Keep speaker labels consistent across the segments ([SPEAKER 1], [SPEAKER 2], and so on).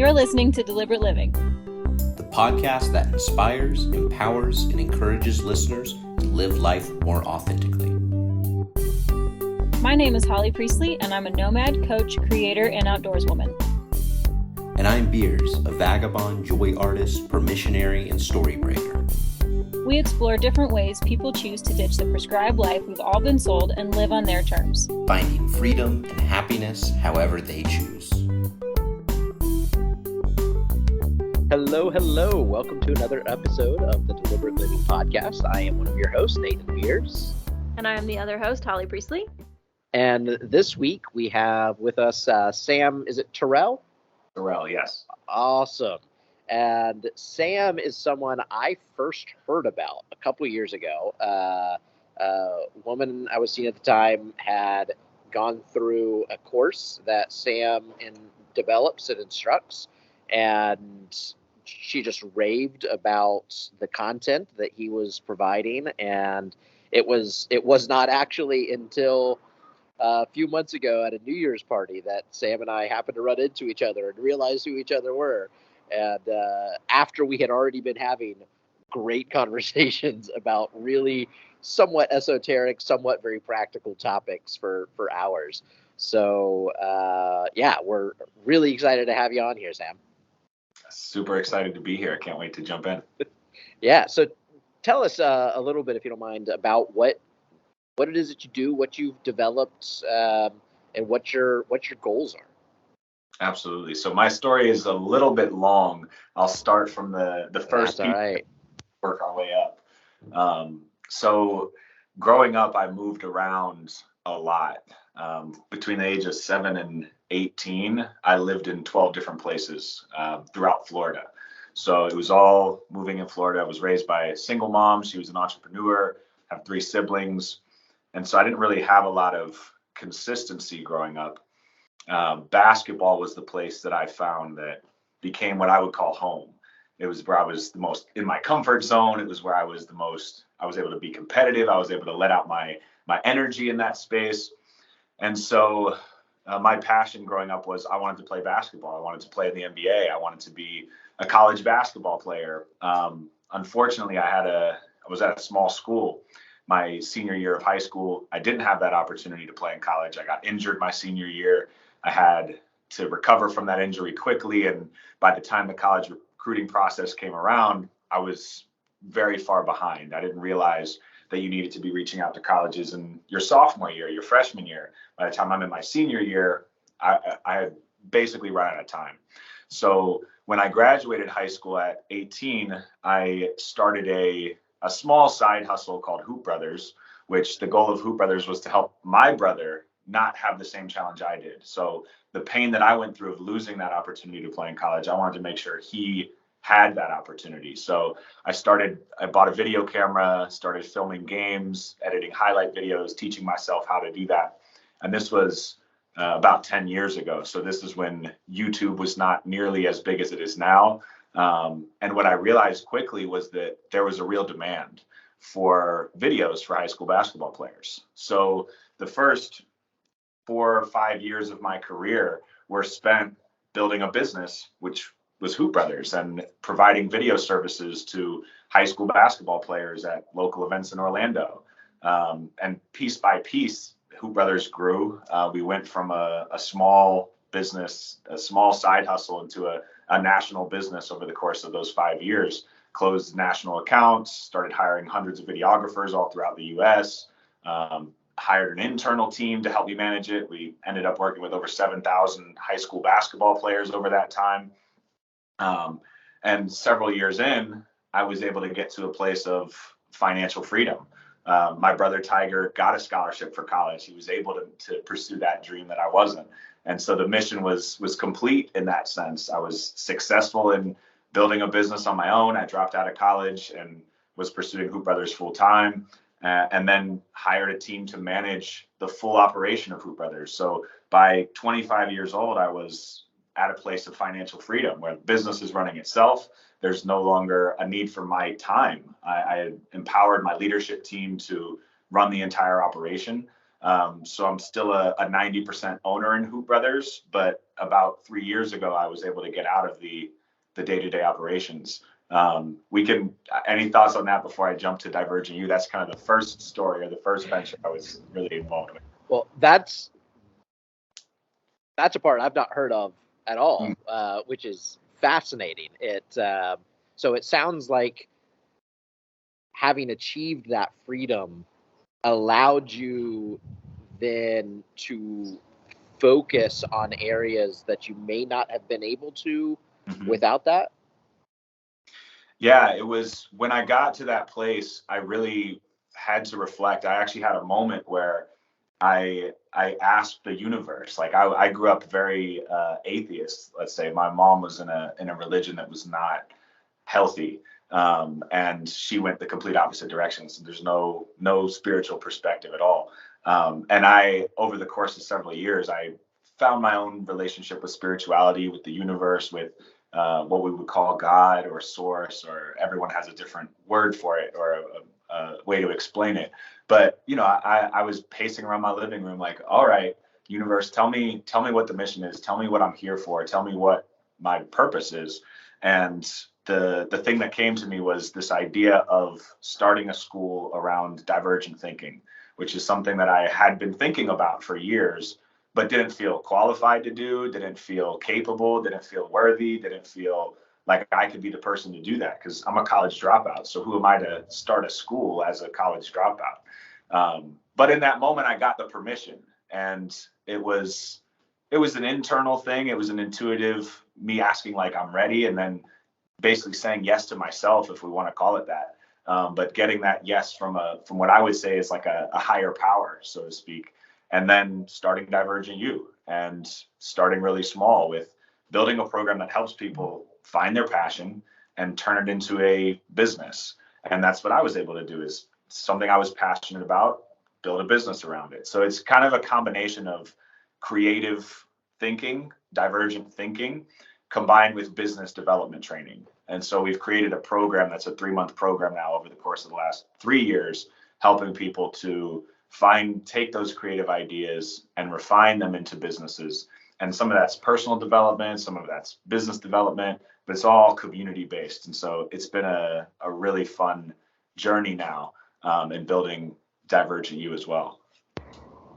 [SPEAKER 1] You're listening to Deliberate Living,
[SPEAKER 2] the podcast that inspires, empowers, and encourages listeners to live life more authentically.
[SPEAKER 1] My name is Holly Priestley, and I'm a nomad, coach, creator, and outdoorswoman.
[SPEAKER 2] And I'm Beers, a vagabond, joy artist, permissionary, and story breaker.
[SPEAKER 1] We explore different ways people choose to ditch the prescribed life we've all been sold and live on their terms,
[SPEAKER 2] finding freedom and happiness however they choose.
[SPEAKER 3] Hello. Welcome to another episode of the Deliberate Living podcast. I am one of your hosts, Nathan Beers.
[SPEAKER 1] And I am the other host, Holly Priestley.
[SPEAKER 3] And this week we have with us Sam, is it Tarell?
[SPEAKER 4] Tarell, yes.
[SPEAKER 3] Awesome. And Sam is someone I first heard about a couple of years ago. A woman I was seeing at the time had gone through a course that Sam develops and instructs, and she just raved about the content that he was providing. And it was not actually until a few months ago at a New Year's party that Sam and I happened to run into each other and realize who each other were. And after we had already been having great conversations about really somewhat esoteric, somewhat very practical topics for hours. So, we're really excited to have you on here, Sam.
[SPEAKER 4] Super excited to be here. Can't wait to jump in.
[SPEAKER 3] Yeah. So tell us a little bit, if you don't mind, about what it is that you do, what you've developed, and what your goals are.
[SPEAKER 4] Absolutely. So my story is a little bit long. I'll start from the first piece,
[SPEAKER 3] right.
[SPEAKER 4] Work our way up. So growing up, I moved around a lot. Between the age of 7 and 18, I lived in 12 different places throughout Florida. So it was all moving in Florida. I was raised by a single mom. She was an entrepreneur, have 3 siblings. And so I didn't really have a lot of consistency growing up. Basketball was the place that I found that became what I would call home. It was where I was the most in my comfort zone. It was where I was able to be competitive. I was able to let out my energy in that space. And so my passion growing up was I wanted to play basketball. I wanted to play in the NBA. I wanted to be a college basketball player. Unfortunately, I was at a small school. My senior year of high school, I didn't have that opportunity to play in college. I got injured my senior year. I had to recover from that injury quickly. And by the time the college recruiting process came around, I was very far behind. I didn't realize that you needed to be reaching out to colleges in your sophomore year, your freshman year. By the time I'm in my senior year, I had basically run out of time. So when I graduated high school at 18, I started a small side hustle called Hoop Brothers, which the goal of Hoop Brothers was to help my brother not have the same challenge I did. So the pain that I went through of losing that opportunity to play in college, I wanted to make sure he had that opportunity. So I bought a video camera, started filming games, editing highlight videos, teaching myself how to do that. And this was about 10 years ago. So this is when YouTube was not nearly as big as it is now. And what I realized quickly was that there was a real demand for videos for high school basketball players. So the first 4 or 5 years of my career were spent building a business, which was Hoop Brothers, and providing video services to high school basketball players at local events in Orlando. And piece by piece, Hoop Brothers grew. We went from a small business, a small side hustle, into a national business over the course of those 5 years. Closed national accounts, started hiring hundreds of videographers all throughout the U.S., hired an internal team to help me manage it. We ended up working with over 7,000 high school basketball players over that time. And several years in, I was able to get to a place of financial freedom. My brother Tiger got a scholarship for college. He was able to pursue that dream that I wasn't. And so the mission was complete in that sense. I was successful in building a business on my own. I dropped out of college and was pursuing Hoop Brothers full time, and then hired a team to manage the full operation of Hoop Brothers. So by 25 years old, I was at a place of financial freedom where the business is running itself. There's no longer a need for my time. I empowered my leadership team to run the entire operation. So I'm still a 90% owner in Hoop Brothers, but about 3 years ago, I was able to get out of the day-to-day operations. Any thoughts on that before I jump to DivergentU? That's kind of the first story or the first venture I was really involved with.
[SPEAKER 3] Well, that's a part I've not heard of at all, which is fascinating. So it sounds like having achieved that freedom allowed you then to focus on areas that you may not have been able to without that.
[SPEAKER 4] Yeah, it was when I got to that place, I really had to reflect. I actually had a moment where I asked the universe. Like I grew up very atheist. Let's say my mom was in a religion that was not healthy, and she went the complete opposite direction. So there's no spiritual perspective at all. And over the course of several years, I found my own relationship with spirituality, with the universe, with what we would call God or source, or everyone has a different word for it or a way to explain it. But I was pacing around my living room like, all right, universe, tell me what the mission is. Tell me what I'm here for. Tell me what my purpose is. And the thing that came to me was this idea of starting a school around divergent thinking, which is something that I had been thinking about for years, but didn't feel qualified to do, didn't feel capable, didn't feel worthy, didn't feel like I could be the person to do that because I'm a college dropout. So who am I to start a school as a college dropout? But in that moment, I got the permission, and it was an internal thing. It was an intuitive me asking like I'm ready, and then basically saying yes to myself, if we want to call it that. But getting that yes from what I would say is like a higher power, so to speak. And then starting DivergentU and starting really small with building a program that helps people find their passion and turn it into a business. And that's what I was able to do, is something I was passionate about, build a business around it. So it's kind of a combination of creative thinking, divergent thinking, combined with business development training. And so we've created a program that's a 3-month program now over the course of the last 3 years, helping people to take those creative ideas and refine them into businesses. And some of that's personal development, some of that's business development, but it's all community based. And so it's been a really fun journey now in building DivergentU as well.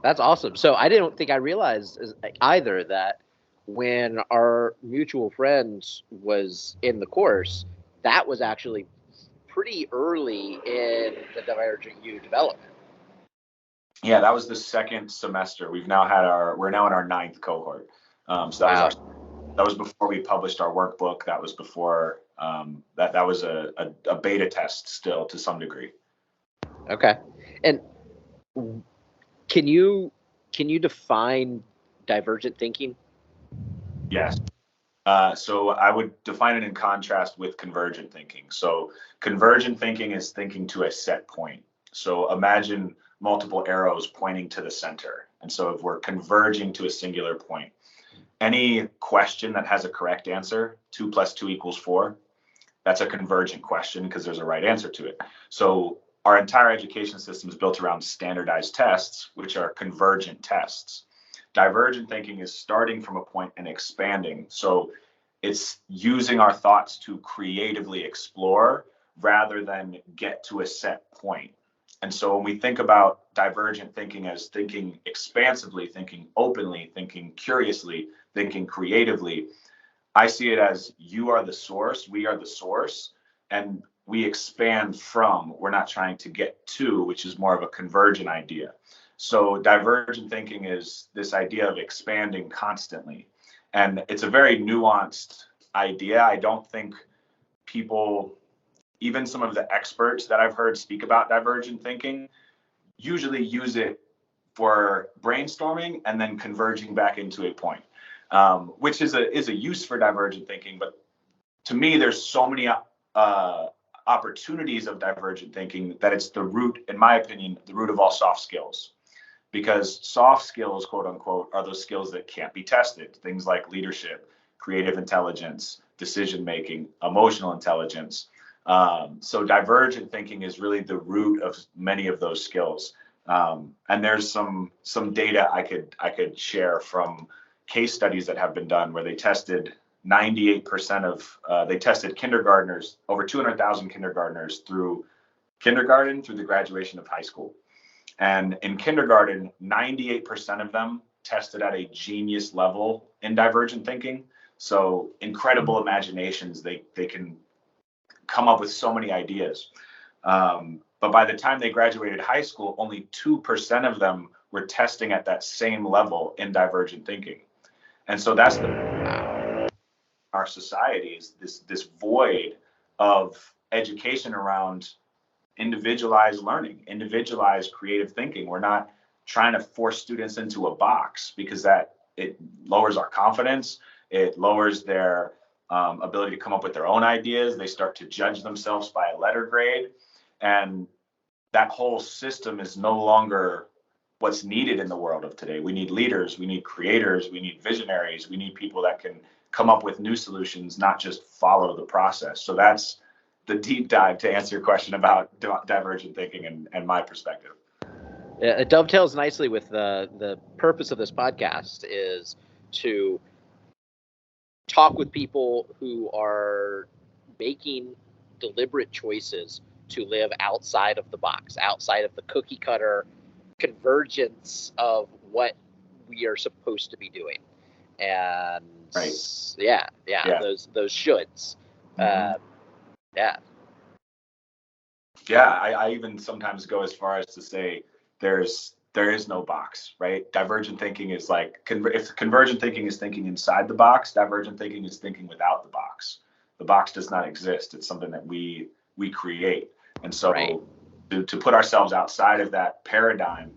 [SPEAKER 3] That's awesome. So I didn't think I realized either that when our mutual friends was in the course, that was actually pretty early in the DivergentU development.
[SPEAKER 4] Yeah, that was the second semester. We're now in our 9th cohort. So that was before we published our workbook. That was before that was a beta test still to some degree.
[SPEAKER 3] Okay. And can you define divergent thinking?
[SPEAKER 4] Yes. So I would define it in contrast with convergent thinking. So convergent thinking is thinking to a set point. So imagine multiple arrows pointing to the center. And so if we're converging to a singular point, any question that has a correct answer, 2 + 2 = 4, that's a convergent question because there's a right answer to it. So our entire education system is built around standardized tests, which are convergent tests. Divergent thinking is starting from a point and expanding. So it's using our thoughts to creatively explore rather than get to a set point. And so when we think about divergent thinking as thinking expansively, thinking openly, thinking curiously, thinking creatively, I see it as you are the source, we are the source, and we expand from, we're not trying to get to, which is more of a convergent idea. So divergent thinking is this idea of expanding constantly. And it's a very nuanced idea. I don't think people, even some of the experts that I've heard speak about divergent thinking, usually use it for brainstorming and then converging back into a point, which is a use for divergent thinking. But to me, there's so many opportunities of divergent thinking that it's the root, in my opinion, the root of all soft skills. Because soft skills, quote unquote, are those skills that can't be tested. Things like leadership, creative intelligence, decision making, emotional intelligence. So divergent thinking is really the root of many of those skills. And there's some data I could share from case studies that have been done where they tested 98% of they tested kindergartners, over 200,000 kindergartners through kindergarten through the graduation of high school. And in kindergarten, 98% of them tested at a genius level in divergent thinking. So incredible imaginations, they can come up with so many ideas. But by the time they graduated high school, only 2% of them were testing at that same level in divergent thinking. And so that's our society is this void of education around individualized learning, individualized creative thinking. We're not trying to force students into a box because that it lowers our confidence. It lowers their ability to come up with their own ideas. They start to judge themselves by a letter grade. And that whole system is no longer what's needed in the world of today. We need leaders, we need creators, we need visionaries, we need people that can come up with new solutions, not just follow the process. So that's the deep dive to answer your question about divergent thinking and my perspective.
[SPEAKER 3] It dovetails nicely with the purpose of this podcast is to talk with people who are making deliberate choices to live outside of the box, outside of the cookie cutter convergence of what we are supposed to be doing. And
[SPEAKER 4] right.
[SPEAKER 3] yeah, those shoulds.
[SPEAKER 4] Mm-hmm. I even sometimes go as far as to say there is no box, right? Divergent thinking is like, if convergent thinking is thinking inside the box, divergent thinking is thinking without the box. The box does not exist. It's something that we create. And so to put ourselves outside of that paradigm,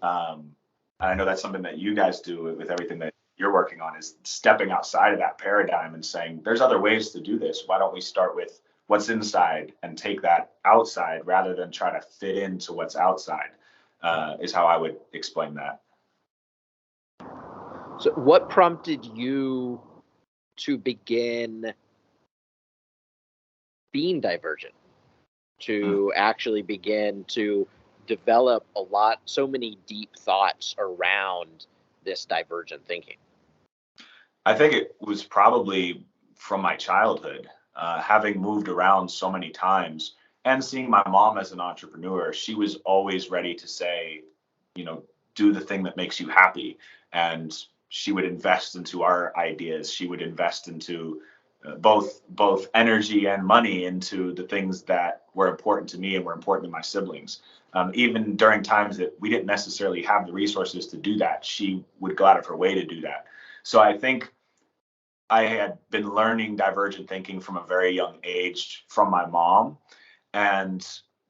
[SPEAKER 4] and I know that's something that you guys do with everything that you're working on, is stepping outside of that paradigm and saying, there's other ways to do this. Why don't we start with what's inside and take that outside rather than try to fit into what's outside, is how I would explain that.
[SPEAKER 3] So what prompted you to begin being divergent, to actually begin to develop so many deep thoughts around this divergent thinking?
[SPEAKER 4] I think it was probably from my childhood, having moved around so many times and seeing my mom as an entrepreneur. She was always ready to say, do the thing that makes you happy. And she would invest into our ideas. She would invest into both energy and money into the things that were important to me and were important to my siblings. Even during times that we didn't necessarily have the resources to do that, she would go out of her way to do that. So I think I had been learning divergent thinking from a very young age from my mom. And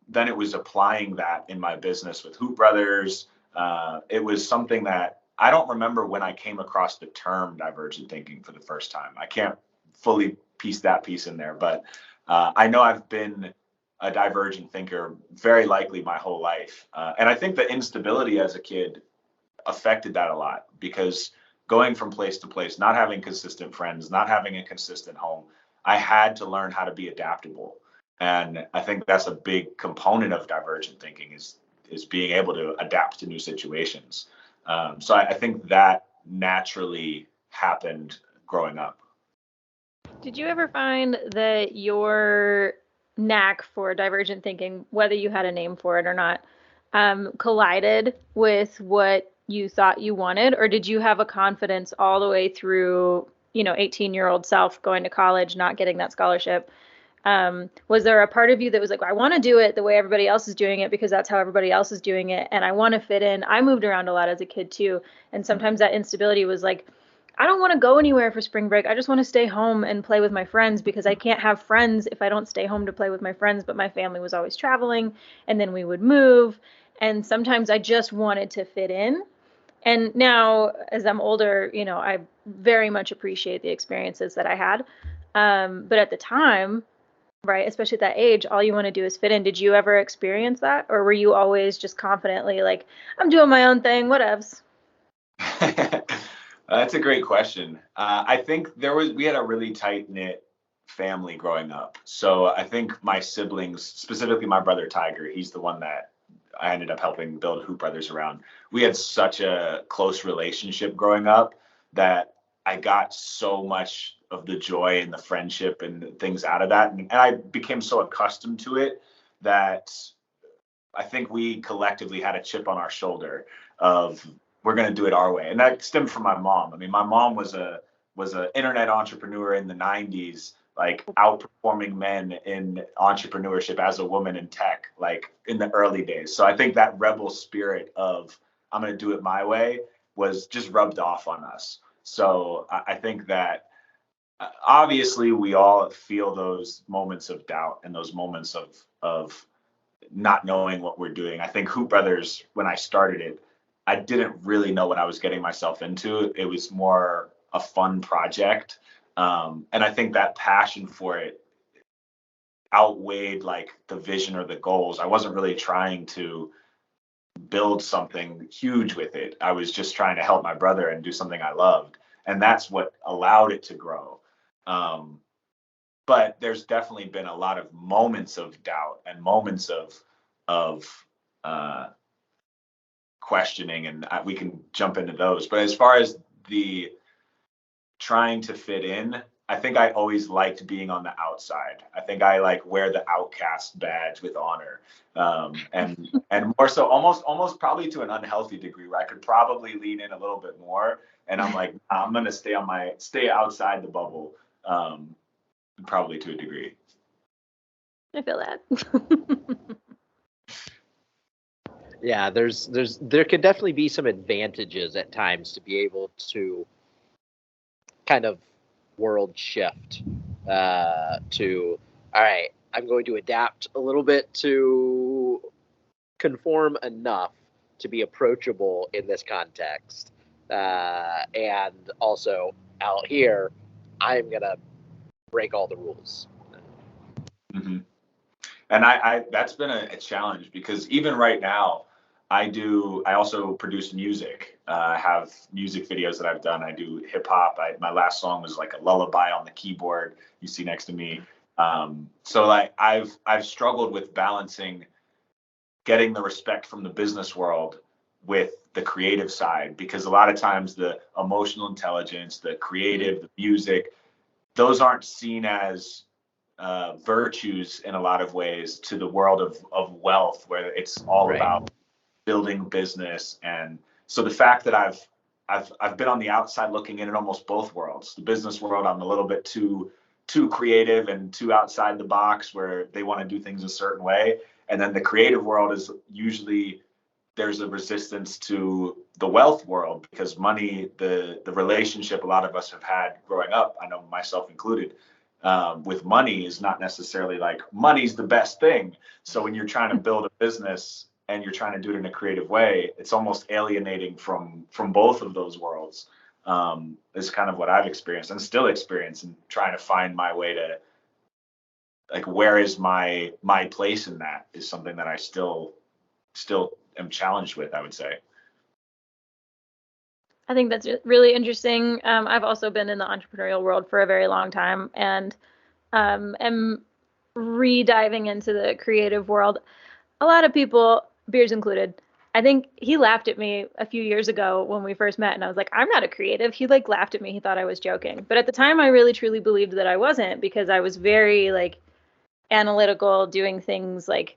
[SPEAKER 4] then it was applying that in my business with Hoop Brothers. It was something that I don't remember when I came across the term divergent thinking for the first time. I can't fully piece that piece in there, but I know I've been a divergent thinker very likely my whole life. And I think the instability as a kid affected that a lot, because going from place to place, not having consistent friends, not having a consistent home, I had to learn how to be adaptable. And I think that's a big component of divergent thinking is being able to adapt to new situations. So I think that naturally happened growing up.
[SPEAKER 1] Did you ever find that your knack for divergent thinking, whether you had a name for it or not, collided with what you thought you wanted? Or did you have a confidence all the way through, 18-year-old self going to college, not getting that scholarship? Was there a part of you that was like, I want to do it the way everybody else is doing it because that's how everybody else is doing it, and I want to fit in? I moved around a lot as a kid too, and sometimes that instability was like, I don't want to go anywhere for spring break. I just want to stay home and play with my friends because I can't have friends if I don't stay home to play with my friends. But my family was always traveling, and then we would move. And sometimes I just wanted to fit in. And now, as I'm older, I very much appreciate the experiences that I had. But at the time, right, especially at that age, all you want to do is fit in. Did you ever experience that? Or were you always just confidently like, I'm doing my own thing, whatevs?
[SPEAKER 4] That's a great question. I think we had a really tight knit family growing up. So I think my siblings, specifically my brother Tiger, he's the one that I ended up helping build Hoop Brothers around. We had such a close relationship growing up that I got so much of the joy and the friendship and things out of that. And I became so accustomed to it that I think we collectively had a chip on our shoulder of we're going to do it our way. And that stemmed from my mom. I mean, my mom was a internet entrepreneur in the 90s, like outperforming men in entrepreneurship as a woman in tech, like in the early days. So I think that rebel spirit of I'm going to do it my way was just rubbed off on us. So I think that obviously we all feel those moments of doubt and those moments of not knowing what we're doing. I think Hoop Brothers, when I started it, I didn't really know what I was getting myself into. It was more a fun project. And I think that passion for it outweighed like the vision or the goals. I wasn't really trying to build something huge with it. I was just trying to help my brother and do something I loved. And that's what allowed it to grow. But there's definitely been a lot of moments of doubt and moments of questioning, and we can jump into those. But as far as the trying to fit in, I think I always liked being on the outside. I think I like wear the outcast badge with honor, and more so, almost probably to an unhealthy degree, where I could probably lean in a little bit more. And I'm like, I'm gonna stay outside the bubble. Probably to a degree.
[SPEAKER 1] I feel that.
[SPEAKER 3] Yeah, there could definitely be some advantages at times to be able to kind of world shift to, all right, I'm going to adapt a little bit to conform enough to be approachable in this context. And also out here, I'm going to break all the rules.
[SPEAKER 4] Mm-hmm. And I that's been a challenge, because even right now, I also produce music. I have music videos that I've done. I do hip hop. My last song was like a lullaby on the keyboard you see next to me. So like I've struggled with balancing getting the respect from the business world with the creative side, because a lot of times the emotional intelligence, the creative, the music, those aren't seen as virtues in a lot of ways to the world of wealth, where it's all
[SPEAKER 3] Right.
[SPEAKER 4] about building business. And so the fact that I've been on the outside looking in almost both worlds. The business world, I'm a little bit too creative and too outside the box, where they want to do things a certain way. And then the creative world is usually there's a resistance to the wealth world, because money, the relationship a lot of us have had growing up, I know myself included, with money is not necessarily like money's the best thing. So when you're trying to build a business and you're trying to do it in a creative way, it's almost alienating from both of those worlds. Is kind of what I've experienced and still experience, and trying to find my way to, like, where is my place in that is something that I still am challenged with, I would say.
[SPEAKER 1] I think that's really interesting. I've also been in the entrepreneurial world for a very long time, and am re-diving into the creative world. A lot of people, Beers included, I think he laughed at me a few years ago when we first met, and I was like, I'm not a creative. He like laughed at me. He thought I was joking. But at the time, I really truly believed that I wasn't, because I was very like analytical, doing things like,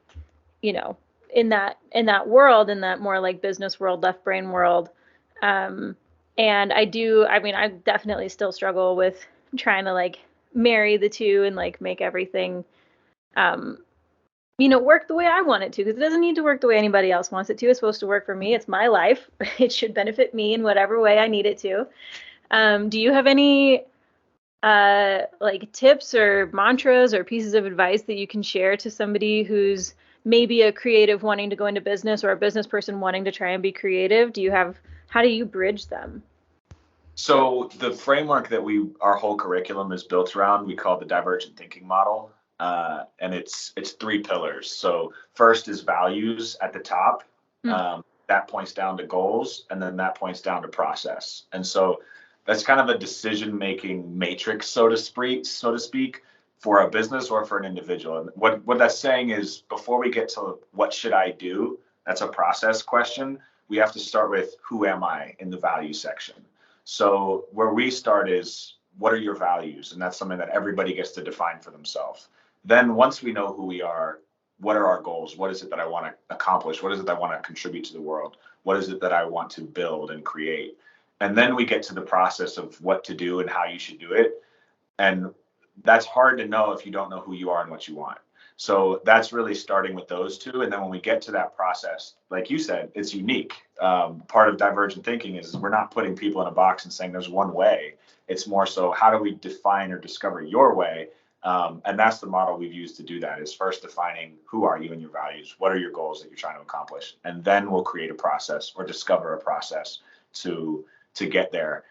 [SPEAKER 1] you know, in that world, in that more like business world, left brain world. And I definitely still struggle with trying to like marry the two and like make everything, work the way I want it to, because it doesn't need to work the way anybody else wants it to. It's supposed to work for me. It's my life. It should benefit me in whatever way I need it to. Do you have any like tips or mantras or pieces of advice that you can share to somebody who's maybe a creative wanting to go into business, or a business person wanting to try and be creative? How do you bridge them?
[SPEAKER 4] So the framework that our whole curriculum is built around, we call the Divergent Thinking model. And it's 3 pillars. So first is values at the top. That points down to goals, and then that points down to process. And so that's kind of a decision-making matrix, so to speak, for a business or for an individual. And what that's saying is, before we get to what should I do, That's a process question. We have to start with who am I in the value section. So where we start is, what are your values? And that's something that everybody gets to define for themselves. Then once we know who we are, what are our goals? What is it that I want to accomplish? What is it that I want to contribute to the world? What is it that I want to build and create? And then we get to the process of what to do and how you should do it. And that's hard to know if you don't know who you are and what you want. So that's really starting with those two. And then when we get to that process, like you said, it's unique. Part of divergent thinking is we're not putting people in a box and saying there's one way. It's more so, how do we define or discover your way? And that's the model we've used to do that, is first defining who are you and your values, what are your goals that you're trying to accomplish, and then we'll create a process or discover a process to get there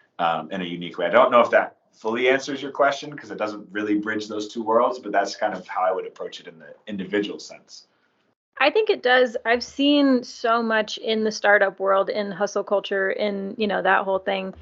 [SPEAKER 4] in a unique way. I don't know if that fully answers your question, because it doesn't really bridge those two worlds, but that's kind of how I would approach it in the individual sense.
[SPEAKER 1] I think it does. I've seen so much in the startup world, in hustle culture, in, that whole thing,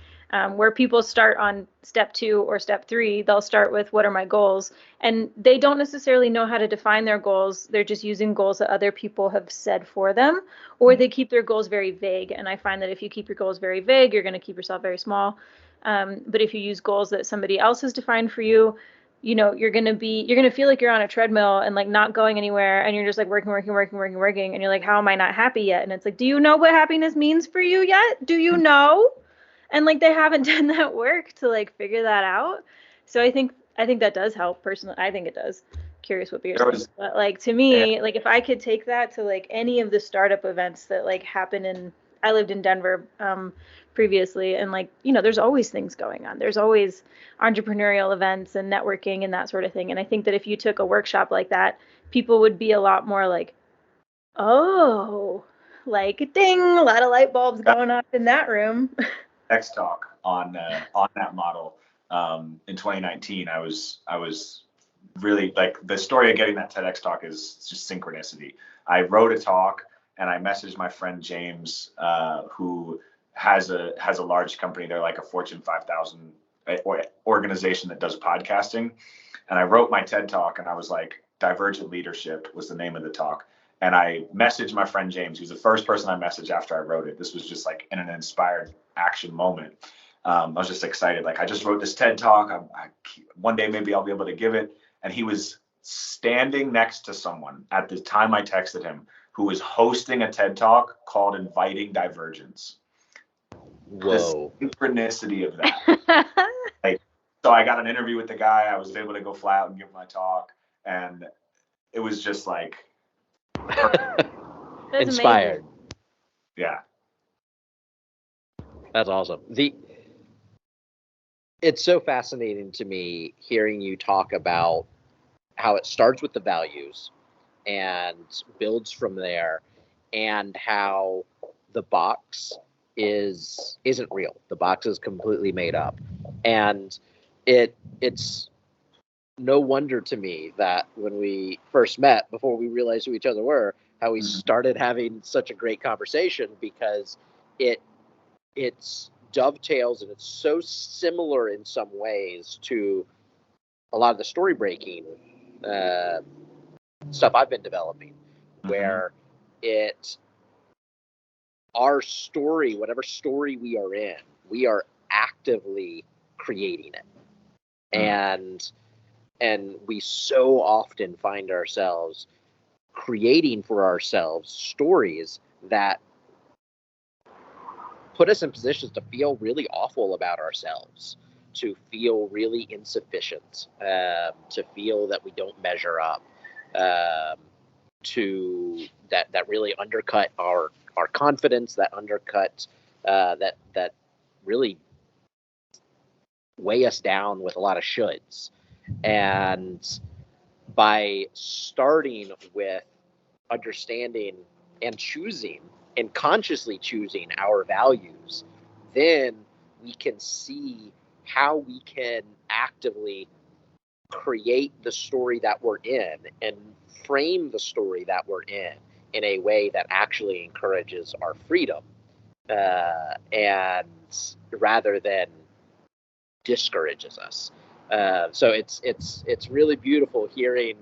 [SPEAKER 1] where people start on step 2 or step 3. They'll start with, what are my goals? And they don't necessarily know how to define their goals. They're just using goals that other people have said for them, or they keep their goals very vague. And I find that if you keep your goals very vague, you're going to keep yourself very small. But if you use goals that somebody else has defined for you, you're going to feel like you're on a treadmill and like not going anywhere, and you're just like working. And you're like, how am I not happy yet? And it's like, do you know what happiness means for you yet? Do you know? And like, they haven't done that work to like figure that out. So I think that does help personally. I think it does. Curious what Beers thinks. But like, to me, like, if I could take that to like any of the startup events that like happen I lived in Denver previously, and like, there's always things going on. There's always entrepreneurial events and networking and that sort of thing. And I think that if you took a workshop like that, people would be a lot more like, oh, like, ding, a lot of light bulbs going off in that room.
[SPEAKER 4] TEDx talk on that model in 2019. I was really, like, the story of getting that TEDx talk is just synchronicity. I wrote a talk and I messaged my friend James, who has a large company. They're like a Fortune 5,000 organization that does podcasting. And I wrote my TED talk, and I was like, Divergent Leadership was the name of the talk. And I messaged my friend James, who's the first person I messaged after I wrote it. This was just like in an inspired action moment. I was just excited. Like, I just wrote this TED talk. One day maybe I'll be able to give it. And he was standing next to someone at the time I texted him, who was hosting a TED talk called Inviting Divergence.
[SPEAKER 3] Whoa.
[SPEAKER 4] The synchronicity of that. Like, so I got an interview with the guy. I was able to go fly out and give my talk. And it was just like,
[SPEAKER 3] inspired.
[SPEAKER 1] Amazing.
[SPEAKER 4] Yeah.
[SPEAKER 3] That's awesome. It's so fascinating to me hearing you talk about how it starts with the values and builds from there, and how the box isn't real. The box is completely made up. And it's no wonder to me that when we first met, before we realized who each other were, how we started having such a great conversation, because it's dovetails, and it's so similar in some ways to a lot of the story breaking stuff I've been developing, where our story, whatever story we are in, we are actively creating it. And we so often find ourselves creating for ourselves stories that put us in positions to feel really awful about ourselves, to feel really insufficient, to feel that we don't measure up, to that really undercut our confidence, that undercut that really weigh us down with a lot of shoulds. And by starting with understanding and choosing and consciously choosing our values, then we can see how we can actively create the story that we're in and frame the story that we're in a way that actually encourages our freedom, and rather than discourages us. So it's really beautiful hearing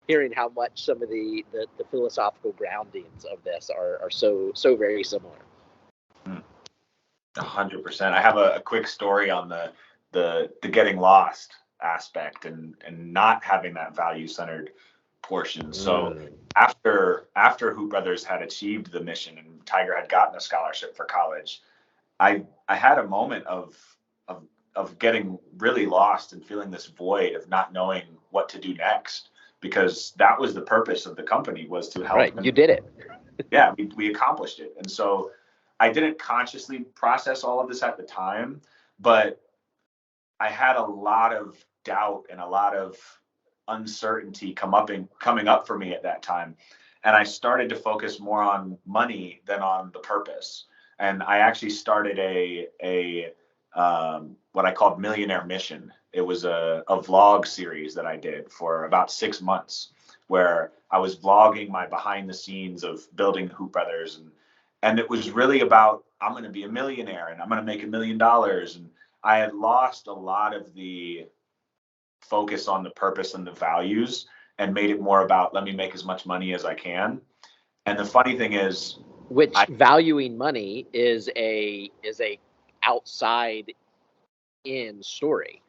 [SPEAKER 3] hearing how much some of the philosophical groundings of this are so very similar.
[SPEAKER 4] 100%. I have a quick story on the getting lost aspect and not having that value centered portion. So after Hoop Brothers had achieved the mission and Tiger had gotten a scholarship for college, I had a moment of getting really lost and feeling this void of not knowing what to do next, because that was the purpose of the company, was to help.
[SPEAKER 3] Right, you did it.
[SPEAKER 4] Yeah, we accomplished it. And so I didn't consciously process all of this at the time, but I had a lot of doubt and a lot of uncertainty coming up for me at that time. And I started to focus more on money than on the purpose. And I actually started a what I called Millionaire Mission. It was a vlog series that I did for about 6 months, where I was vlogging my behind the scenes of building Hoop Brothers, and it was really about, I'm going to be a millionaire and I'm going to make $1 million. And I had lost a lot of the focus on the purpose and the values and made it more about, let me make as much money as I can. And the funny thing is,
[SPEAKER 3] valuing money is a outside in story,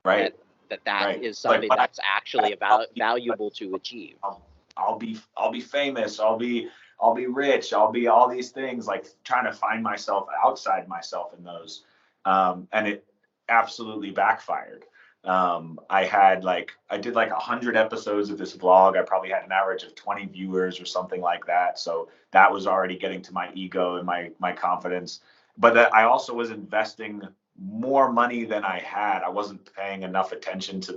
[SPEAKER 4] right?
[SPEAKER 3] That
[SPEAKER 4] right.
[SPEAKER 3] is something that's actually valuable to achieve.
[SPEAKER 4] I'll be famous. I'll be rich. I'll be all these things, like trying to find myself outside myself in those. And it absolutely backfired. I did like 100 episodes of this vlog. I probably had an average of 20 viewers or something like that. So that was already getting to my ego and my confidence. But that I also was investing more money than I had. I wasn't paying enough attention to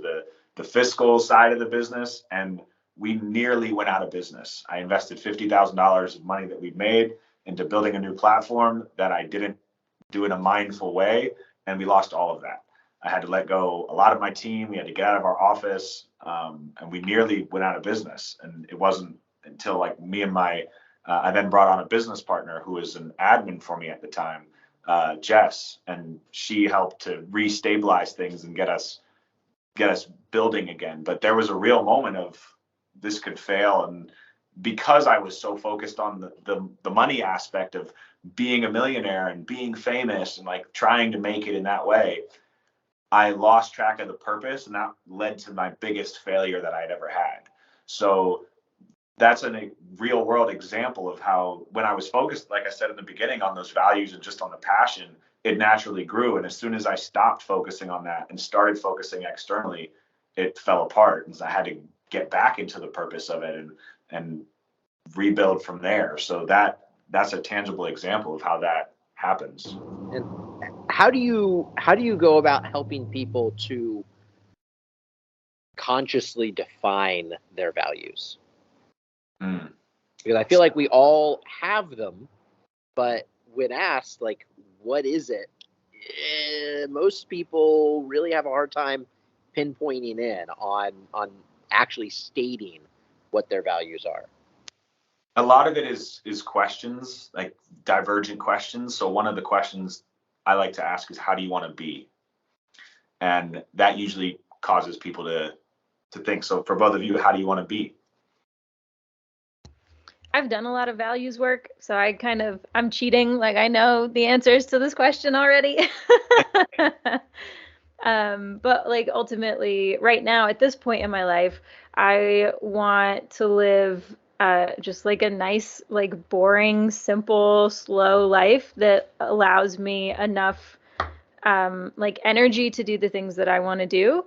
[SPEAKER 4] the fiscal side of the business, and we nearly went out of business. I invested $50,000 of money that we'd made into building a new platform that I didn't do in a mindful way, and we lost all of that. I had to let go a lot of my team. We had to get out of our office, and we nearly went out of business. And it wasn't until like me and I then brought on a business partner who was an admin for me at the time, Jess, and she helped to restabilize things and get us building again. But there was a real moment of, this could fail, and because I was so focused on the money aspect of being a millionaire and being famous and like trying to make it in that way, I lost track of the purpose, and that led to my biggest failure that I'd ever had. So that's a real world example of how, when I was focused, like I said in the beginning, on those values and just on the passion, it naturally grew. And as soon as I stopped focusing on that and started focusing externally, it fell apart. And so I had to get back into the purpose of it and rebuild from there. So that's a tangible example of how that happens.
[SPEAKER 3] And how do you go about helping people to consciously define their values? Because I feel like we all have them, but when asked, like, what is it? Most people really have a hard time pinpointing in on actually stating what their values are.
[SPEAKER 4] A lot of it is questions, like divergent questions. So one of the questions I like to ask is, how do you want to be? And that usually causes people to think. So for both of you, how do you want to be?
[SPEAKER 1] I've done a lot of values work, so I'm cheating. Like, I know the answers to this question already. But like, ultimately, right now, at this point in my life, I want to live just like a nice, like boring, simple, slow life that allows me enough like energy to do the things that I want to do.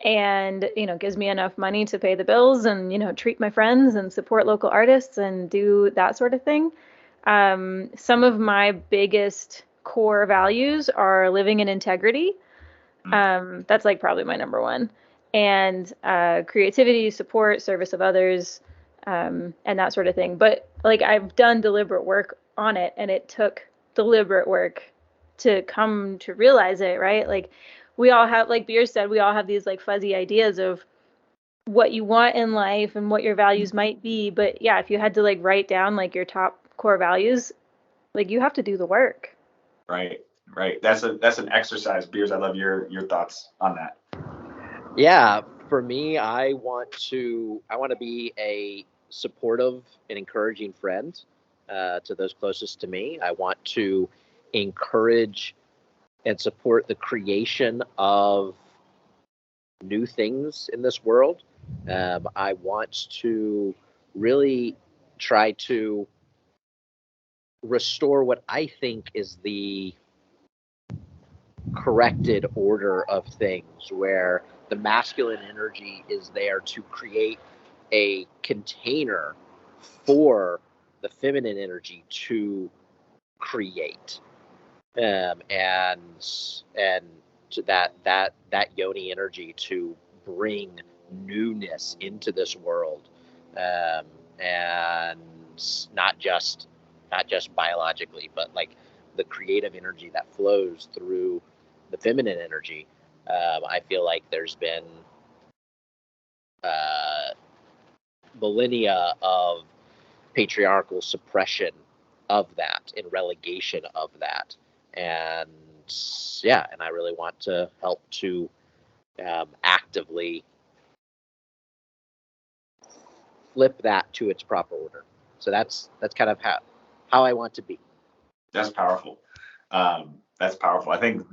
[SPEAKER 1] And gives me enough money to pay the bills and treat my friends and support local artists and do that sort of thing. Some of my biggest core values are living in integrity. That's like probably my number one. And creativity, support, service of others, and that sort of thing. But like, I've done deliberate work on it, and it took deliberate work to come to realize it, right? Like, we all have, like Beers said, we all have these like fuzzy ideas of what you want in life and what your values might be. But yeah, if you had to like write down like your top core values, like, you have to do the work.
[SPEAKER 4] Right. That's an exercise. Beers, I love your thoughts on that.
[SPEAKER 3] Yeah, For me, I want to be a supportive and encouraging friend to those closest to me. I want to encourage and support the creation of new things in this world. I want to really try to restore what I think is the corrected order of things, where the masculine energy is there to create a container for the feminine energy to create, and to that yoni energy to bring newness into this world, and not just biologically, but like the creative energy that flows through the feminine energy. I feel like there's been millennia of patriarchal suppression of that and relegation of that, and and I really want to help to actively flip that to its proper order. So that's kind of how I want to be.
[SPEAKER 4] That's powerful. That's powerful. I think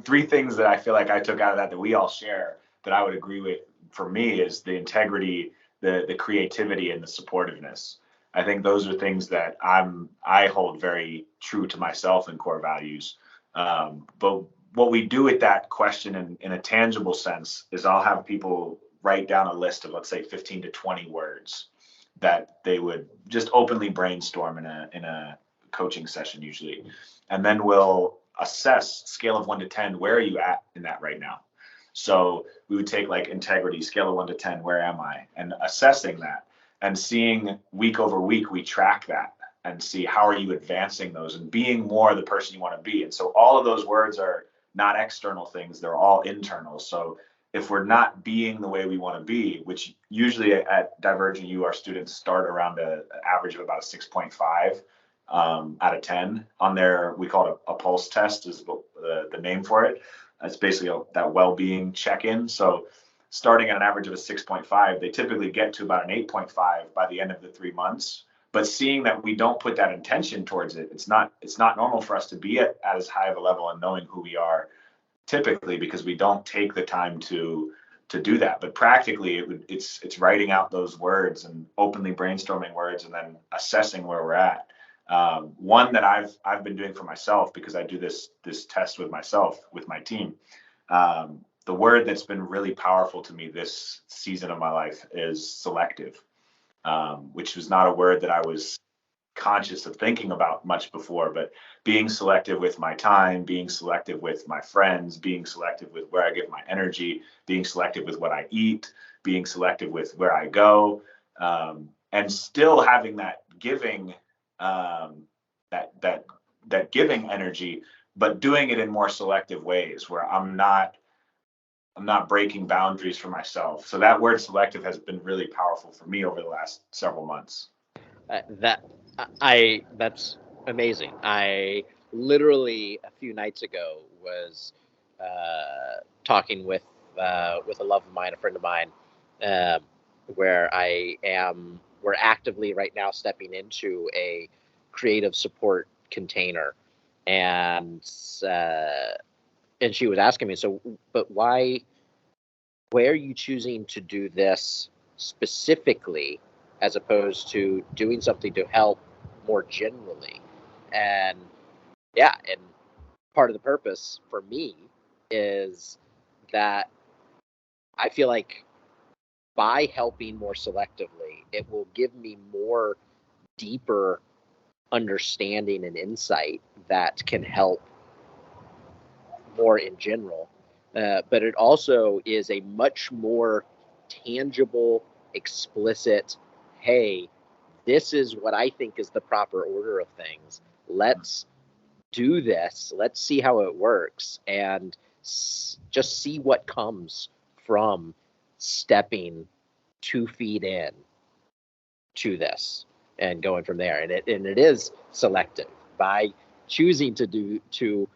[SPEAKER 4] three things that I feel like I took out of that we all share that I would agree with for me is the integrity, the creativity, and the supportiveness. I think those are things that I hold very true to myself and core values. But what we do with that question in a tangible sense is I'll have people write down a list of, let's say, 15 to 20 words that they would just openly brainstorm in a coaching session usually. And then we'll assess scale of 1 to 10, where are you at in that right now? So we would take like integrity, scale of 1 to 10, where am I? And assessing that and seeing week over week, we track that and see how are you advancing those and being more the person you want to be. And so all of those words are not external things, they're all internal. So if we're not being the way we want to be, which usually at DivergentU, our students start around an average of about a 6.5 out of 10 on their, we call it a pulse test is the name for it. It's basically that well-being check-in. So starting at an average of a 6.5, they typically get to about an 8.5 by the end of the 3 months. But seeing that we don't put that intention towards it, it's not normal for us to be at as high of a level and knowing who we are typically, because we don't take the time to do that. But practically it's writing out those words and openly brainstorming words and then assessing where we're at. One that I've been doing for myself, because I do this test with myself, with my team. The word that's been really powerful to me this season of my life is selective, which was not a word that I was conscious of thinking about much before, but being selective with my time, being selective with my friends, being selective with where I give my energy, being selective with what I eat, being selective with where I go, and still having that giving, that giving energy, but doing it in more selective ways where I'm not breaking boundaries for myself. So that word selective has been really powerful for me over the last several months.
[SPEAKER 3] That's amazing. I literally a few nights ago was talking with a love of mine, a friend of mine, where we're actively right now stepping into a creative support container, and she was asking me, so, but why are you choosing to do this specifically as opposed to doing something to help more generally? And and part of the purpose for me is that I feel like by helping more selectively, it will give me more deeper understanding and insight that can help more in general. But it also is a much more tangible, explicit, hey, this is what I think is the proper order of things. Let's do this. Let's see how it works, and just see what comes from stepping 2 feet in to this and going from there. And it is selective by choosing to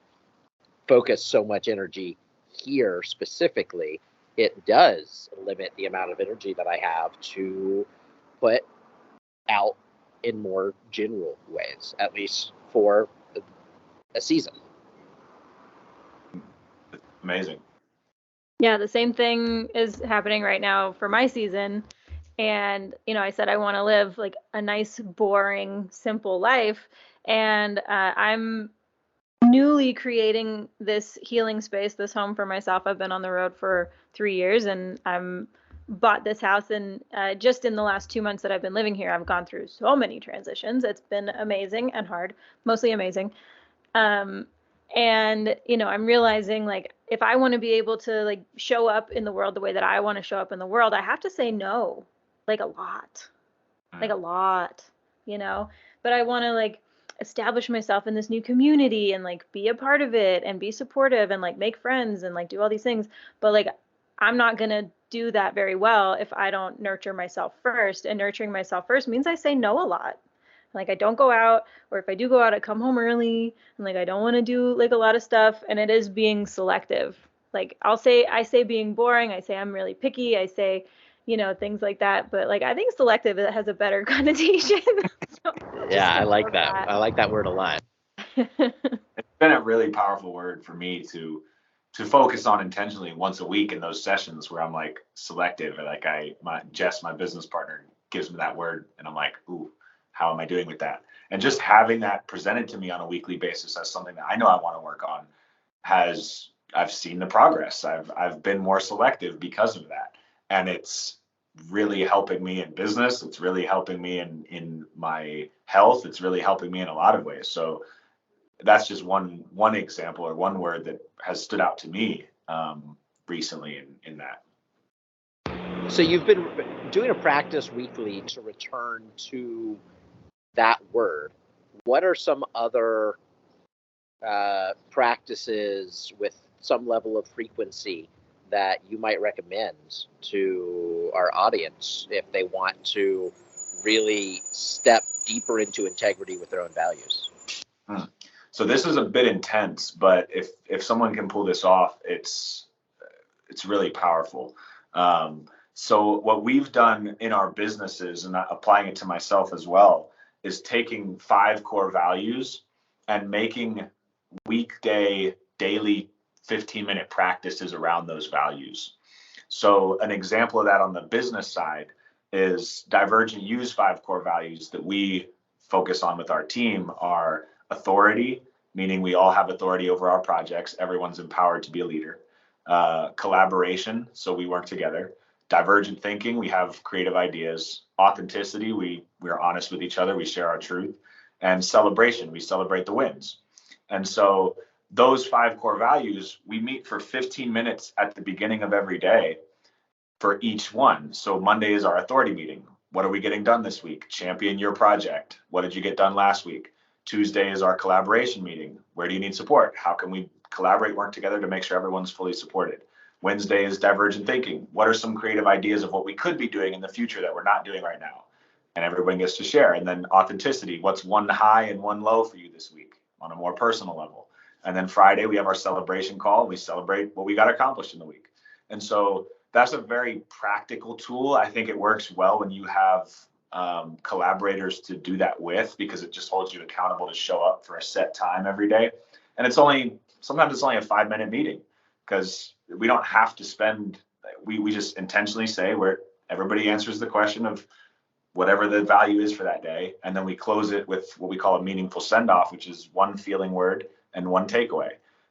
[SPEAKER 3] focus so much energy here specifically. it does limit the amount of energy that I have to put out in more general ways, at least for a season.
[SPEAKER 4] Amazing.
[SPEAKER 1] Yeah, the same thing is happening right now for my season. And, I said I want to live like a nice, boring, simple life. And I'm newly creating this healing space, this home for myself. I've been on the road for 3 years, and I'm bought this house. And just in the last 2 months that I've been living here, I've gone through so many transitions. It's been amazing and hard, mostly amazing. And I'm realizing, like, if I want to be able to like show up in the world the way that I want to show up in the world, I have to say no, like a lot, like a lot, but I want to like establish myself in this new community and like be a part of it and be supportive and like make friends and like do all these things. But like, I'm not going to do that very well if I don't nurture myself first. And nurturing myself first means I say no a lot. Like, I don't go out, or if I do go out, I come home early, and like I don't want to do like a lot of stuff, and it is being selective. Like, I say being boring, I say I'm really picky, I say, things like that, but like I think selective, it has a better connotation. So
[SPEAKER 3] Yeah, I like that. I like that word a lot.
[SPEAKER 4] It's been a really powerful word for me to focus on intentionally once a week in those sessions where I'm like selective. Like Jess, my business partner, gives me that word, and I'm like, ooh, how am I doing with that? And just having that presented to me on a weekly basis as something that I know I want to work on I've seen the progress. I've been more selective because of that. And it's really helping me in business. It's really helping me in my health. It's really helping me in a lot of ways. So that's just one example or one word that has stood out to me recently in that.
[SPEAKER 3] So you've been doing a practice weekly to return to that word. What are some other practices with some level of frequency that you might recommend to our audience if they want to really step deeper into integrity with their own values?
[SPEAKER 4] So this is a bit intense, but if someone can pull this off, it's really powerful. So what we've done in our businesses, and applying it to myself as well, is taking 5 core values and making weekday, daily 15-minute practices around those values. So an example of that on the business side is DivergentU's 5 core values that we focus on with our team are authority, meaning we all have authority over our projects. Everyone's empowered to be a leader. Collaboration, so we work together. Divergent thinking, we have creative ideas. Authenticity, we are honest with each other, we share our truth. And celebration, we celebrate the wins. And so those 5 core values, we meet for 15 minutes at the beginning of every day for each one. So Monday is our authority meeting. What are we getting done this week? Champion your project. What did you get done last week? Tuesday is our collaboration meeting. Where do you need support? How can we collaborate, work together to make sure everyone's fully supported? Wednesday is divergent thinking. What are some creative ideas of what we could be doing in the future that we're not doing right now? And everyone gets to share. And then authenticity. What's one high and one low for you this week on a more personal level? And then Friday, we have our celebration call. We celebrate what we got accomplished in the week. And so that's a very practical tool. I think it works well when you have collaborators to do that with, because it just holds you accountable to show up for a set time every day. And sometimes it's only a 5-minute meeting, because we don't have to spend, we just intentionally say where everybody answers the question of whatever the value is for that day. And then we close it with what we call a meaningful send off, which is one feeling word and one takeaway.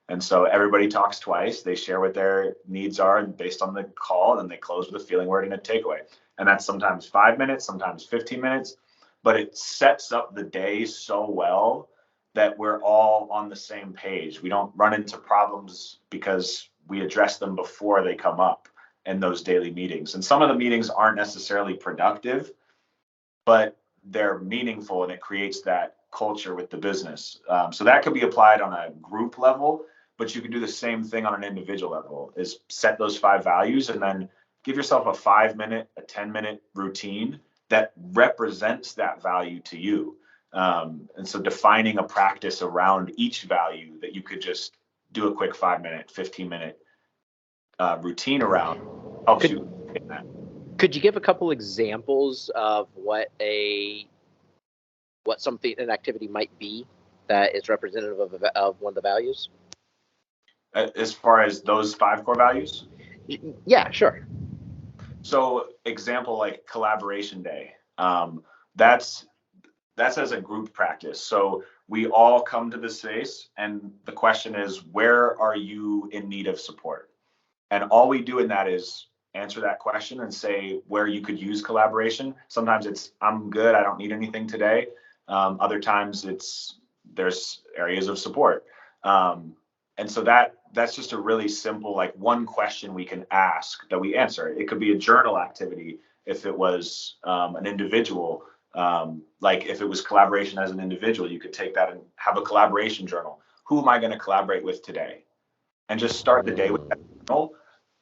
[SPEAKER 4] And so everybody talks twice, they share what their needs are based on the call, and then they close with a feeling word and a takeaway. And that's sometimes 5 minutes, sometimes 15 minutes, but it sets up the day so well that we're all on the same page. We don't run into problems because we address them before they come up in those daily meetings. And some of the meetings aren't necessarily productive, but they're meaningful, and it creates that culture with the business. So that could be applied on a group level, but you can do the same thing on an individual level, is set those 5 values and then give yourself a 5-minute, a 10-minute routine that represents that value to you. And so defining a practice around each value that you could just do a quick 5-minute, 15-minute routine around helps you in that.
[SPEAKER 3] Could you give a couple examples of an activity might be that is representative of one of the values?
[SPEAKER 4] As far as those 5 core values?
[SPEAKER 3] Yeah, sure.
[SPEAKER 4] So example like collaboration day, that's as a group practice. So we all come to this space and the question is, where are you in need of support? And all we do in that is answer that question and say where you could use collaboration. Sometimes it's, I'm good, I don't need anything today. Other times there's areas of support. And so that's just a really simple, like, one question we can ask that we answer. It could be a journal activity if it was an individual. Like if it was collaboration as an individual, you could take that and have a collaboration journal. Who am I going to collaborate with today? And just start the day with that journal.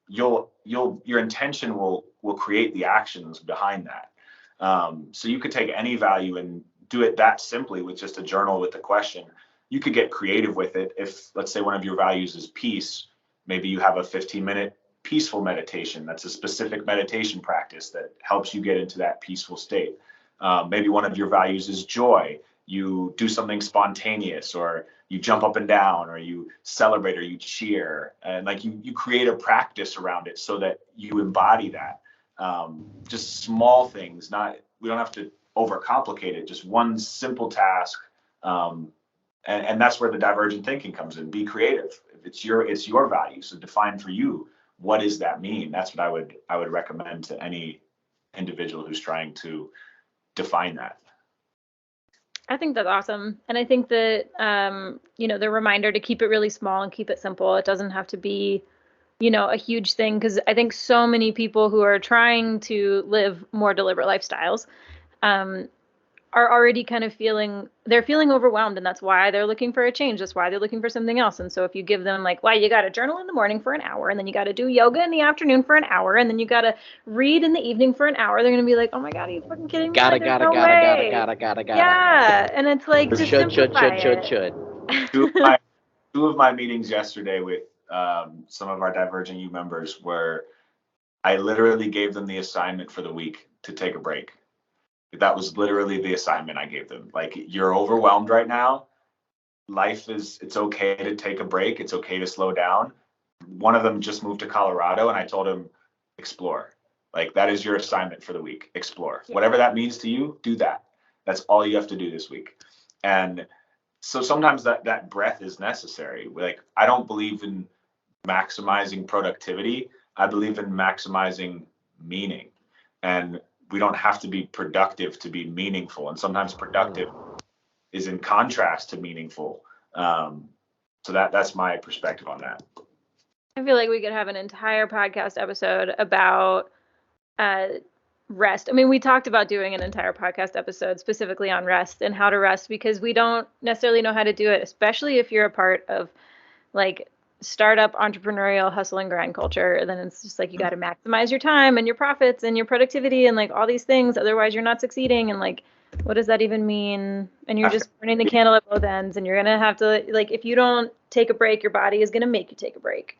[SPEAKER 4] Your intention will create the actions behind that. So you could take any value and do it that simply with just a journal with the question. You could get creative with it. If, let's say, one of your values is peace, maybe you have a 15-minute peaceful meditation. That's a specific meditation practice that helps you get into that peaceful state. Maybe one of your values is joy. You do something spontaneous, or you jump up and down, or you celebrate, or you cheer, and like you create a practice around it so that you embody that. Just small things, we don't have to overcomplicate it, just one simple task. And that's where the divergent thinking comes in. Be creative. If it's your value, so define for you, what does that mean? That's what I would recommend to any individual who's trying to define that.
[SPEAKER 1] I think that's awesome. And I think that, the reminder to keep it really small and keep it simple. It doesn't have to be, a huge thing, because I think so many people who are trying to live more deliberate lifestyles are already kind of feeling overwhelmed, and that's why they're looking for a change. That's why they're looking for something else. And so if you give them like, why, you got to journal in the morning for an hour, and then you got to do yoga in the afternoon for an hour, and then you got to read in the evening for an hour, they're going to be like, oh my God, are you fucking kidding me?
[SPEAKER 3] Gotta.
[SPEAKER 1] Yeah. And it's like, just simplify it.
[SPEAKER 3] Should.
[SPEAKER 4] Two of my meetings yesterday with some of our DivergentU members were, I literally gave them the assignment for the week to take a break. That was literally the assignment I gave them. Like, you're overwhelmed right now. It's okay to take a break. It's okay to slow down. One of them just moved to Colorado, and I told him, explore. Like, that is your assignment for the week. Explore. Yeah. Whatever that means to you, do that. That's all you have to do this week. And so sometimes that breath is necessary. Like, I don't believe in maximizing productivity. I believe in maximizing meaning. And we don't have to be productive to be meaningful. And sometimes productive is in contrast to meaningful. So that's my perspective on that.
[SPEAKER 1] I feel like we could have an entire podcast episode about rest. I mean, we talked about doing an entire podcast episode specifically on rest and how to rest, because we don't necessarily know how to do it, especially if you're a part of like startup entrepreneurial hustle and grind culture. And then it's just like, you got to maximize your time and your profits and your productivity and like all these things, otherwise you're not succeeding. And like, what does that even mean? And you're just burning the candle at both ends, and you're gonna have to, like, if you don't take a break, your body is gonna make you take a break.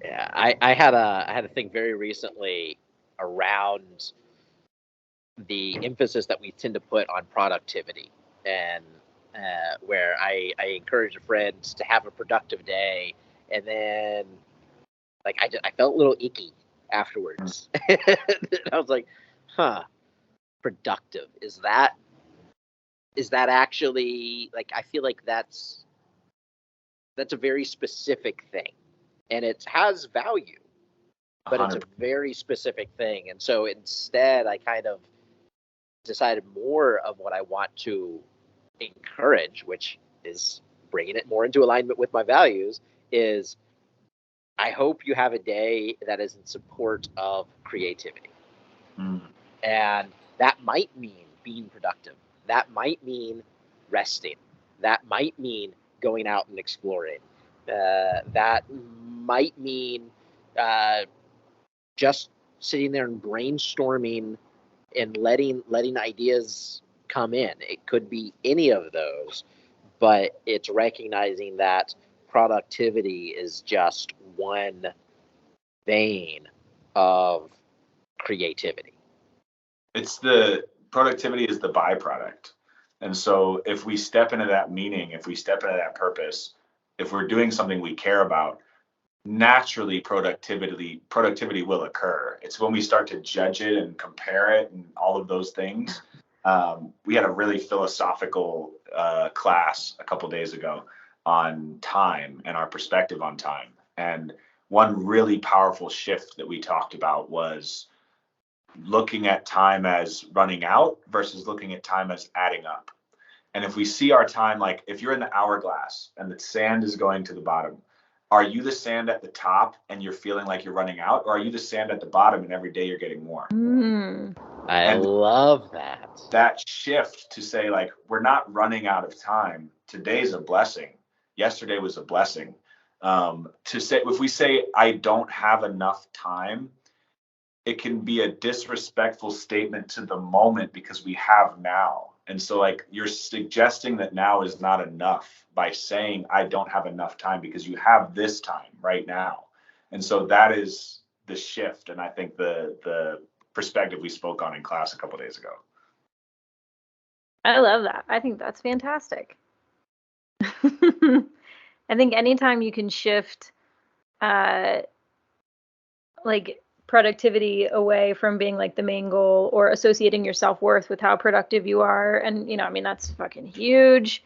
[SPEAKER 3] Yeah, I had a thing very recently around the emphasis that we tend to put on productivity, and where I encourage a friend to have a productive day, and then like I felt a little icky afterwards. I was like, productive, is that actually, like, I feel like that's a very specific thing, and it has value, but 100%. It's a very specific thing. And so instead I kind of decided more of what I want to encourage, which is bringing it more into alignment with my values, is I hope you have a day that is in support of creativity. And that might mean being productive. That might mean resting. That might mean going out and exploring. That might mean just sitting there and brainstorming and letting ideas come in. It could be any of those, but it's recognizing that productivity is just one vein of creativity.
[SPEAKER 4] It's the productivity is the byproduct. And so if we step into that meaning, if we step into that purpose, if we're doing something we care about, naturally productivity will occur. It's when we start to judge it and compare it and all of those things. We had a really philosophical class a couple days ago on time and our perspective on time. And one really powerful shift that we talked about was looking at time as running out versus looking at time as adding up. And if we see our time, like if you're in the hourglass and the sand is going to the bottom, are you the sand at the top and you're feeling like you're running out, or are you the sand at the bottom and every day you're getting more?
[SPEAKER 3] I love that.
[SPEAKER 4] That shift to say, like, we're not running out of time. Today's a blessing. Yesterday was a blessing. To say, if we say I don't have enough time, it can be a disrespectful statement to the moment because we have now. And so, like, you're suggesting that now is not enough by saying I don't have enough time because you have this time right now. And so that is the shift. And I think the perspective we spoke on in class a couple of days ago.
[SPEAKER 1] I love that. I think that's fantastic. I think anytime you can shift like productivity away from being like the main goal or associating your self-worth with how productive you are, and I mean, that's fucking huge.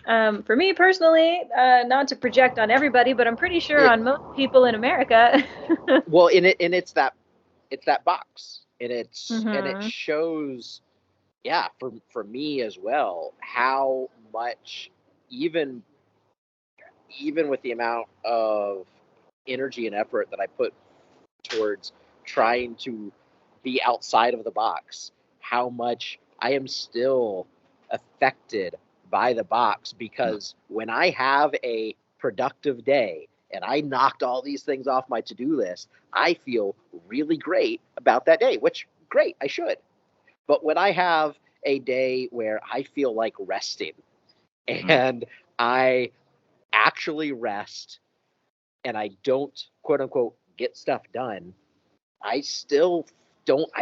[SPEAKER 1] For me personally, not to project on everybody, but I'm pretty sure on most people in America.
[SPEAKER 3] Well, it's that box, and and it shows, yeah, for me as well, how much even with the amount of energy and effort that I put towards trying to be outside of the box, how much I am still affected by the box, because when I have a productive day and I knocked all these things off my to-do list, I feel really great about that day, which great, I should. But when I have a day where I feel like resting and I actually rest and I don't, quote unquote, get stuff done, I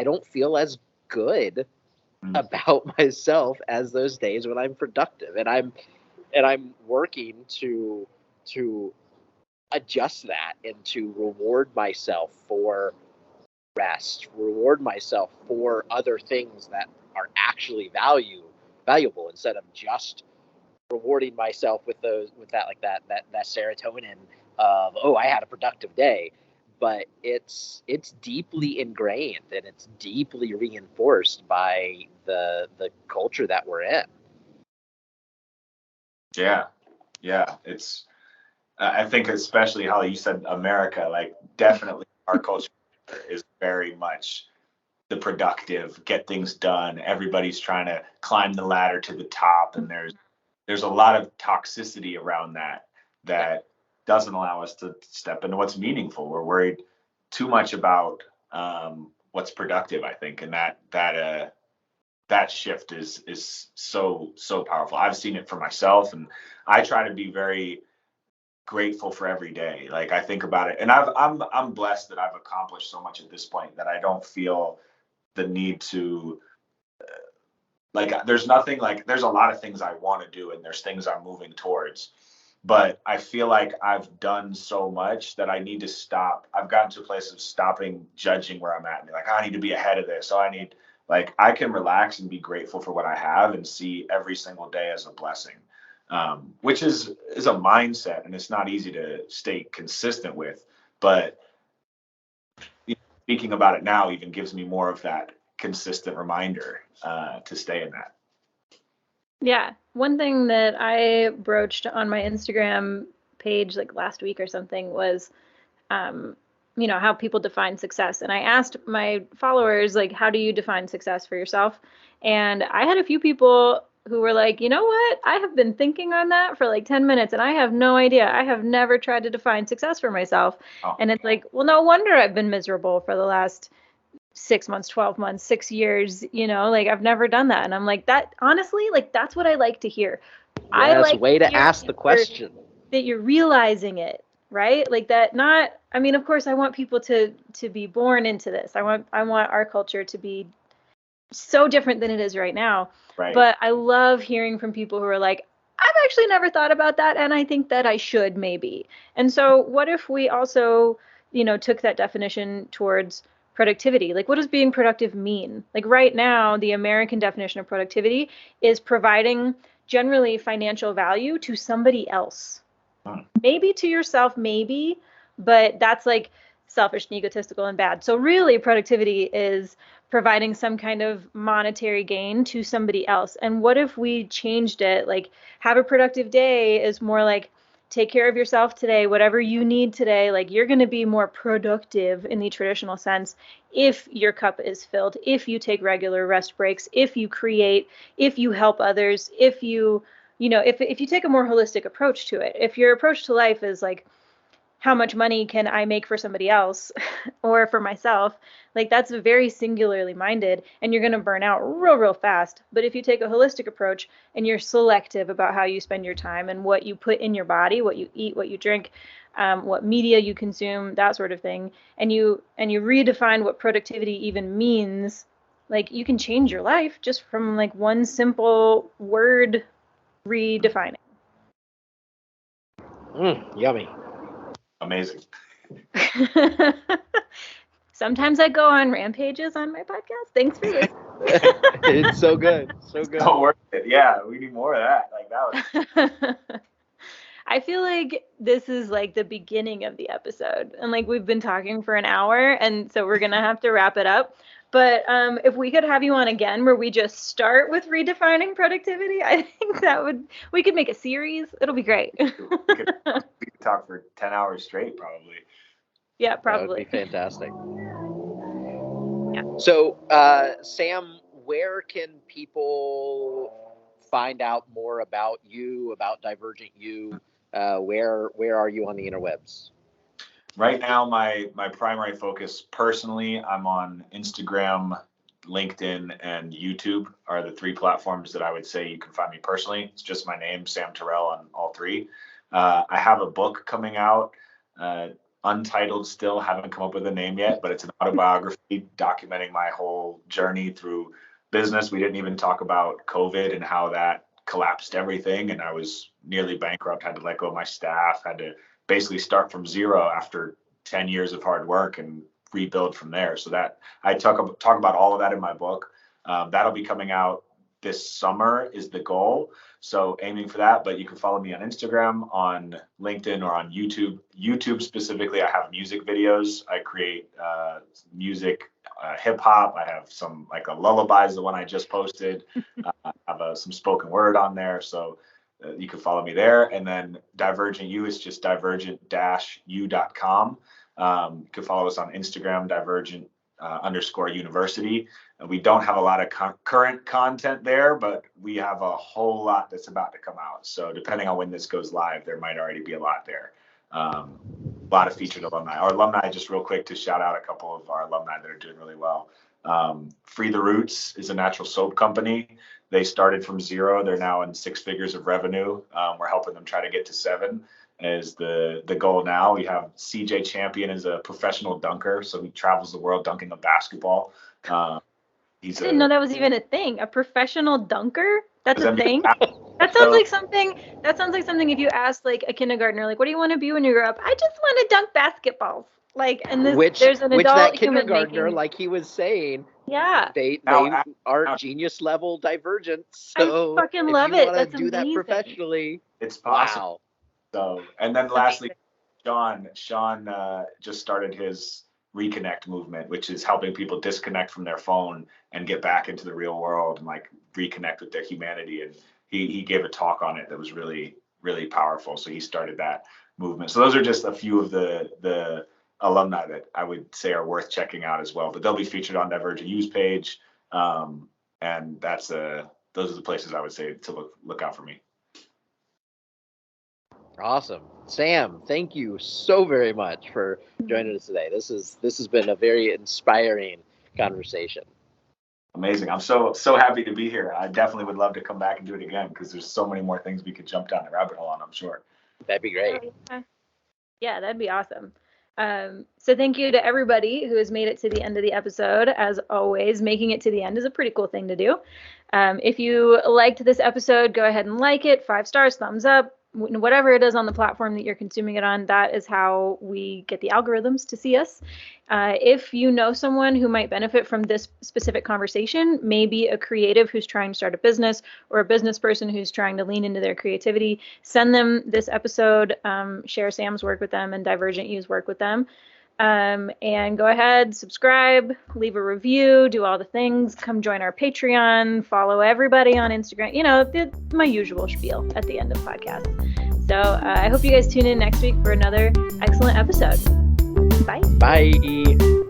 [SPEAKER 3] don't feel as good about myself as those days when I'm productive. And I'm working to adjust that and to reward myself for rest, reward myself for other things that are actually valuable, instead of just rewarding myself with that serotonin of, oh, I had a productive day. But it's deeply ingrained and it's deeply reinforced by the culture that we're in.
[SPEAKER 4] Yeah. It's I think especially how you said America, like definitely our culture is very much the productive, get things done. Everybody's trying to climb the ladder to the top, and there's a lot of toxicity around that doesn't allow us to step into what's meaningful. We're worried too much about what's productive, I think, and that shift is so powerful. I've seen it for myself, and I try to be very grateful for every day. Like, I think about it, and I'm blessed that I've accomplished so much at this point that I don't feel the need to there's nothing, like, there's a lot of things I want to do and there's things I'm moving towards, but I feel like I've done so much that I need to stop. I've gotten to a place of stopping judging where I'm at and be like, I need to be ahead of this. So I can relax and be grateful for what I have and see every single day as a blessing, which is a mindset, and it's not easy to stay consistent with. But speaking about it now even gives me more of that consistent reminder to stay in that.
[SPEAKER 1] Yeah. One thing that I broached on my Instagram page like last week or something was, how people define success. And I asked my followers, like, how do you define success for yourself? And I had a few people who were like, you know what? I have been thinking on that for like 10 minutes and I have no idea. I have never tried to define success for myself. Oh. And it's like, well, no wonder I've been miserable for the last 6 months, 12 months, 6 years, like I've never done that. And I'm like, that honestly, like, that's what I like to hear.
[SPEAKER 3] Yes, way to ask the question.
[SPEAKER 1] That you're realizing it, right? Like that, not, I mean, of course I want people to be born into this. I want our culture to be so different than it is right now.
[SPEAKER 4] Right.
[SPEAKER 1] But I love hearing from people who are like, I've actually never thought about that, and I think that I should maybe. And so what if we also, took that definition towards productivity? Like, what does being productive mean? Like right now, the American definition of productivity is providing generally financial value to somebody else. Maybe to yourself, maybe, but that's like selfish and egotistical and bad. So really productivity is providing some kind of monetary gain to somebody else. And what if we changed it? Like, have a productive day is more like, take care of yourself today, whatever you need today. Like, you're going to be more productive in the traditional sense if your cup is filled, if you take regular rest breaks, if you create, if you help others, if you if you take a more holistic approach to it. If your approach to life is like, how much money can I make for somebody else or for myself? Like, that's very singularly minded, and you're going to burn out real fast. But if you take a holistic approach and you're selective about how you spend your time and what you put in your body, what you eat, what you drink, what media you consume, that sort of thing, and you redefine what productivity even means, like, you can change your life just from like one simple word redefining.
[SPEAKER 3] Yummy.
[SPEAKER 4] Amazing.
[SPEAKER 1] Sometimes I go on rampages on my podcast. Thanks for listening.
[SPEAKER 3] It's so good. So good.
[SPEAKER 4] So worth it. Yeah, we need more of that. Like that was.
[SPEAKER 1] I feel like this is like the beginning of the episode, and like we've been talking for an hour, and so we're gonna have to wrap it up. But if we could have you on again, where we just start with redefining productivity, I think we could make a series. It'll be great.
[SPEAKER 4] We could talk for 10 hours straight, probably.
[SPEAKER 1] Yeah,
[SPEAKER 3] That would
[SPEAKER 1] probably.
[SPEAKER 3] be fantastic.
[SPEAKER 1] Yeah.
[SPEAKER 3] So, Sam, where can people find out more about you, about DivergentU? Where are you on the interwebs?
[SPEAKER 4] Right now, my primary focus personally, I'm on Instagram, LinkedIn, and YouTube are the 3 platforms that I would say you can find me personally. It's just my name, Sam Tarell, on all 3. I have a book coming out, untitled still, haven't come up with a name yet, but it's an autobiography documenting my whole journey through business. We didn't even talk about COVID and how that collapsed everything, and I was nearly bankrupt, had to let go of my staff, had to basically start from zero after 10 years of hard work and rebuild from there. So that I talk about all of that in my book. That'll be coming out this summer is the goal. So aiming for that, but you can follow me on Instagram, on LinkedIn, or on YouTube. YouTube specifically, I have music videos. I create music, hip hop. I have some like a lullaby is the one I just posted. I have some spoken word on there. So you can follow me there. And then DivergentU is just divergent-u.com. You can follow us on Instagram, divergent_university. And we don't have a lot of current content there, but we have a whole lot that's about to come out. So depending on when this goes live, there might already be a lot there. A lot of featured alumni. Our alumni, just real quick to shout out a couple of our alumni that are doing really well. Free the Roots is a natural soap company. They started from 0. They're now in 6 figures of revenue. We're helping them try to get to 7 is the goal now. We have CJ Champion is a professional dunker. So he travels the world dunking a basketball.
[SPEAKER 1] I didn't know that was even a thing. A professional dunker? That's a thing? That sounds like something if you asked like a kindergartner, like, what do you want to be when you grow up? I just want to dunk basketballs. Like, and there's an adult
[SPEAKER 3] that
[SPEAKER 1] human
[SPEAKER 3] kindergartner,
[SPEAKER 1] making,
[SPEAKER 3] like he was saying,
[SPEAKER 1] yeah,
[SPEAKER 3] they aren't genius level divergent. So
[SPEAKER 1] I fucking
[SPEAKER 3] if
[SPEAKER 1] love
[SPEAKER 3] you
[SPEAKER 1] it.
[SPEAKER 3] want
[SPEAKER 1] That's
[SPEAKER 3] to do that
[SPEAKER 1] amazing.
[SPEAKER 3] professionally,
[SPEAKER 4] it's possible.
[SPEAKER 3] Wow.
[SPEAKER 4] So, and then lastly, Sean just started his Reconnect movement, which is helping people disconnect from their phone and get back into the real world and like reconnect with their humanity. And he gave a talk on it that was really, really powerful. So he started that movement. So those are just a few of the alumni that I would say are worth checking out as well. But they'll be featured on DivergentU's page. And those are the places I would say to look out for me.
[SPEAKER 3] Awesome. Sam, thank you so very much for joining us today. This has been a very inspiring conversation.
[SPEAKER 4] Amazing. I'm so happy to be here. I definitely would love to come back and do it again because there's so many more things we could jump down the rabbit hole on, I'm sure.
[SPEAKER 3] That'd be great.
[SPEAKER 1] Yeah, that'd be awesome. So thank you to everybody who has made it to the end of the episode. As always, making it to the end is a pretty cool thing to do. If you liked this episode, go ahead and like it, 5 stars, thumbs up, whatever it is on the platform that you're consuming it on. That is how we get the algorithms to see us. If you know someone who might benefit from this specific conversation, maybe a creative who's trying to start a business or a business person who's trying to lean into their creativity, send them this episode, share Sam's work with them and DivergentU's work with them. And go ahead, subscribe, leave a review, do all the things, come join our Patreon, follow everybody on Instagram, my usual spiel at the end of podcasts. So I hope you guys tune in next week for another excellent episode. Bye.
[SPEAKER 3] Bye.